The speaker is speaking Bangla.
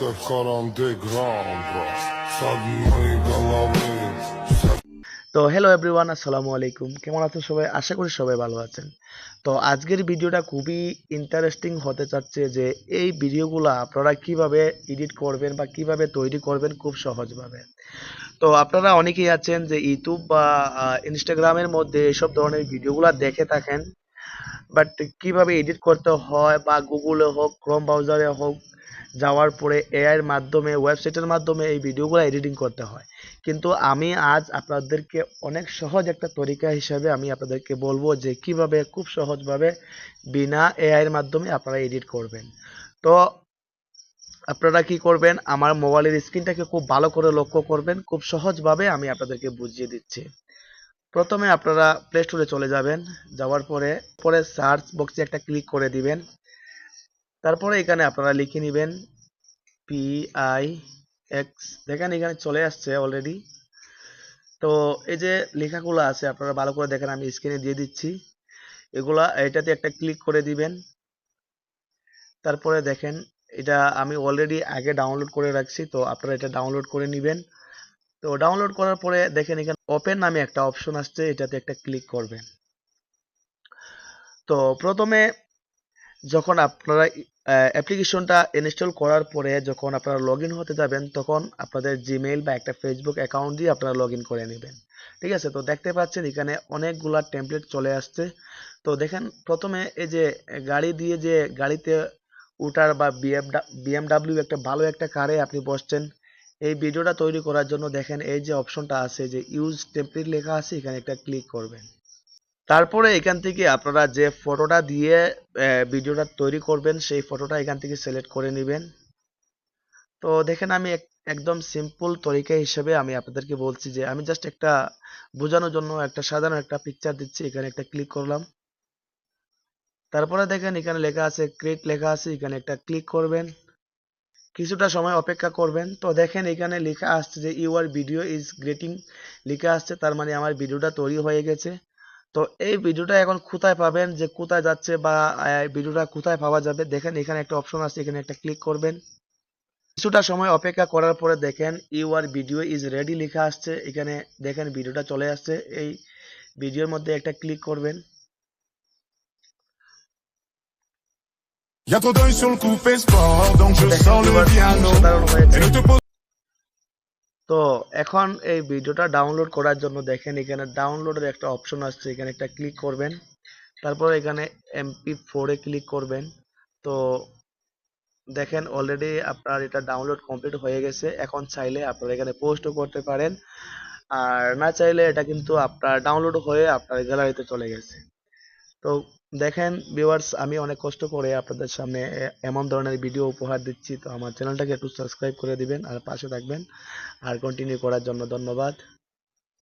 это хором де грандро, с одной головы. তো হ্যালো এভরিওয়ান, আসসালামু আলাইকুম। কেমন আছেন সবাই? আশা করি সবাই ভালো আছেন। তো আজকের ভিডিওটা খুবই ইন্টারেস্টিং হতে যাচ্ছে যে এই ভিডিওগুলো আপনারা কিভাবে এডিট করবেন বা কিভাবে তৈরি করবেন খুব সহজভাবে। তো আপনারা অনেকেই আছেন যে ইউটিউব বা ইনস্টাগ্রামের মধ্যে এসব ধরনের ভিডিওগুলো দেখে থাকেন, বাট কিভাবে এডিট করতে হয় বা গুগলে হোক, ক্রোম ব্রাউজারে হোক, যাওয়ার পরে এআই এর মাধ্যমে, ওয়েবসাইটের মাধ্যমে এই ভিডিওগুলো এডিটিং করতে হয়। কিন্তু আমি আজ আপনাদেরকে অনেক সহজ একটা তরিকা হিসাবে আমি আপনাদেরকে বলবো যে কিভাবে খুব সহজভাবে বিনা এআই এর মাধ্যমে আপনারা এডিট করবেন। তো আপনারা কি করবেন, আমার মোবাইলের স্ক্রিনটাকে খুব ভালো করে লক্ষ্য করবেন। খুব সহজভাবে আমি আপনাদেরকে বুঝিয়ে দিচ্ছি। প্রথমে আপনারা প্লে স্টোরে চলে যাবেন। যাওয়ার পরে পরে সার্চ বক্সে একটা ক্লিক করে দিবেন। তারপরে এখানে আপনারা লিখে নেবেন PIX। দেখেন এখানে চলে আসছে অলরেডি। তো এই যে লেখাগুলো আছে আপনারা ভালো করে দেখেন, আমি স্ক্রিনে দিয়ে দিচ্ছি। এটাতে একটা ক্লিক করে দিবেন। তারপরে দেখেন এটা আমি অলরেডি আগে ডাউনলোড করে রাখছি, তো আপনারা এটা ডাউনলোড করে নেবেন। তো ডাউনলোড করার পরে দেখেন এখানে ওপেন নামে একটা অপশন আসছে, এটাতে একটা ক্লিক করবেন। তো প্রথমে যখন আপনারা অ্যাপ্লিকেশনটা ইনস্টল করার পরে যখন আপনারা লগ ইন হতে যাবেন, তখন আপনাদের জিমেইল বা একটা ফেসবুক অ্যাকাউন্ট দিয়ে আপনারা লগ ইন করে নেবেন। ঠিক আছে? তো দেখতে পাচ্ছেন এখানে অনেকগুলা টেমপ্লেট চলে আসছে। তো দেখেন প্রথমে এই যে গাড়ি দিয়ে যে গাড়িতে উঠার বা বিএমডাব্লিউ একটা ভালো একটা কারে আপনি বসছেন, এই ভিডিওটা তৈরি করার জন্য দেখেন এই যে অপশনটা আছে যে ইউজ টেমপ্লেট লেখা আছে, এখানে একটা ক্লিক করবেন। তারপরে এখান থেকে আপনারা যে ফটোটা দিয়ে ভিডিওটা তৈরি করবেন সেই ফটোটা এখান থেকে সিলেক্ট করে নেবেন। তো দেখেন আমি একদম সিম্পল তরিকা হিসেবে আমি আপনাদেরকে বলছি যে আমি জাস্ট একটা বোঝানোর জন্য একটা সাধারণ একটা পিকচার দিচ্ছি, এখানে একটা ক্লিক করলাম। তারপরে দেখেন এখানে লেখা আছে ক্রিয়েট লেখা আছে, এখানে একটা ক্লিক করবেন। কিছুটা সময় অপেক্ষা করবেন। তো দেখেন এখানে লেখা আসছে যে ইউর ভিডিও ইজ গ্রেটিং লেখা আসছে, তার মানে আমার ভিডিওটা তৈরি হয়ে গেছে। তো এই ভিডিওটা এখন কোথায় পাবেন, যে কোথায় যাচ্ছে বা ভিডিওটা কোথায় পাওয়া যাবে, দেখেন এখানে একটা অপশন আছে, এখানে একটা ক্লিক করবেন। কিছুটা সময় অপেক্ষা করার পরে দেখেন ইউর ভিডিও ইজ রেডি লেখা আসছে, এখানে দেখেন ভিডিওটা চলে আসছে। এই ভিডিওর মধ্যে একটা ক্লিক করবেন। Y'a trop d'œil sur le coup fait sport, donc je দেখেন sors le viewers, piano অসাধারণ et হয়েছে। ne te pose. তো এখন এই ভিডিওটা ডাউনলোড করার জন্য দেখেন এখানে ডাউনলোডের একটা অপশন আসছে, এখানে একটা ক্লিক করবেন। তারপর এখানে MP4 এ ক্লিক করবেন। তো দেখেন অলরেডি আপনার এটা ডাউনলোড কমপ্লিট হয়ে গেছে। এখন চাইলে আপনারা এখানে পোস্টও করতে পারেন, আর না চাইলে এটা কিন্তু আপনার ডাউনলোড হয়ে আপনার গ্যালারিতে চলে গেছে। তো দেখেন ভিউয়ার্স, আমি অনেক কষ্ট করে আপনাদের সামনে এমন ধরনের ভিডিও উপহার দিচ্ছি। তো আমার চ্যানেলটাকে একটু সাবস্ক্রাইব করে দিবেন আর পাশে থাকবেন, আর কন্টিনিউ করার জন্য ধন্যবাদ।